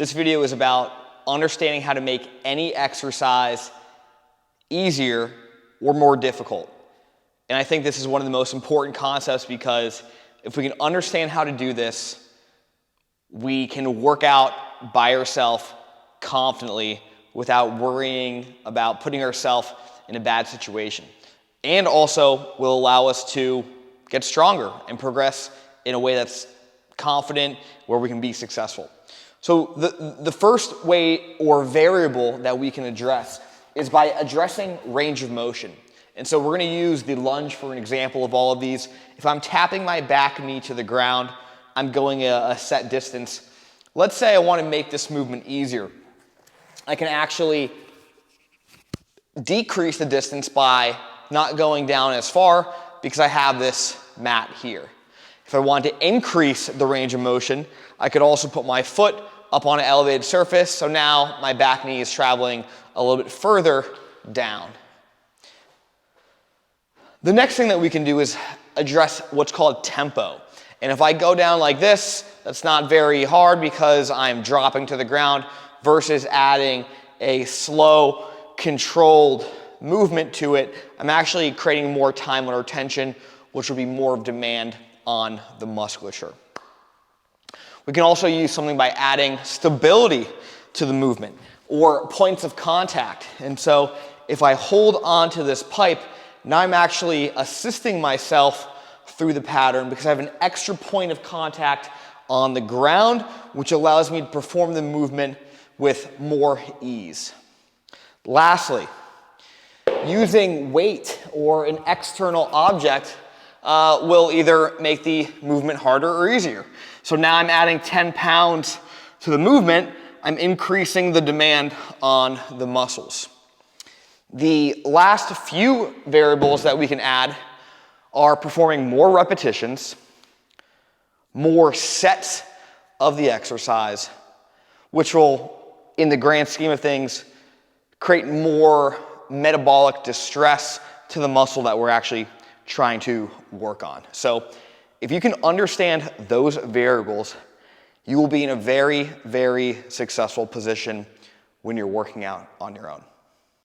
This video is about understanding how to make any exercise easier or more difficult. And I think this is one of the most important concepts because if we can understand how to do this, we can work out by ourselves confidently without worrying about putting ourselves in a bad situation. And also will allow us to get stronger and progress in a way that's confident where we can be successful. So the first way or variable that we can address is by addressing range of motion. And so we're going to use the lunge for an example of all of these. If I'm tapping my back knee to the ground, I'm going a set distance. Let's say I want to make this movement easier. I can actually decrease the distance by not going down as far because I have this mat here. If I want to increase the range of motion, I could also put my foot up on an elevated surface, so now my back knee is traveling a little bit further down. The next thing that we can do is address what's called tempo. And if I go down like this, that's not very hard because I'm dropping to the ground versus adding a slow, controlled movement to it. I'm actually creating more time under tension, which will be more of demand on the musculature. We can also use something by adding stability to the movement or points of contact. And so if I hold on to this pipe, now I'm actually assisting myself through the pattern because I have an extra point of contact on the ground, which allows me to perform the movement with more ease. Lastly, using weight or an external object will either make the movement harder or easier. So now I'm adding 10 pounds to the movement, I'm increasing the demand on the muscles. The last few variables that we can add are performing more repetitions, more sets of the exercise, which will, in the grand scheme of things, create more metabolic distress to the muscle that we're actually trying to work on. So if you can understand those variables, you will be in a very, very successful position when you're working out on your own.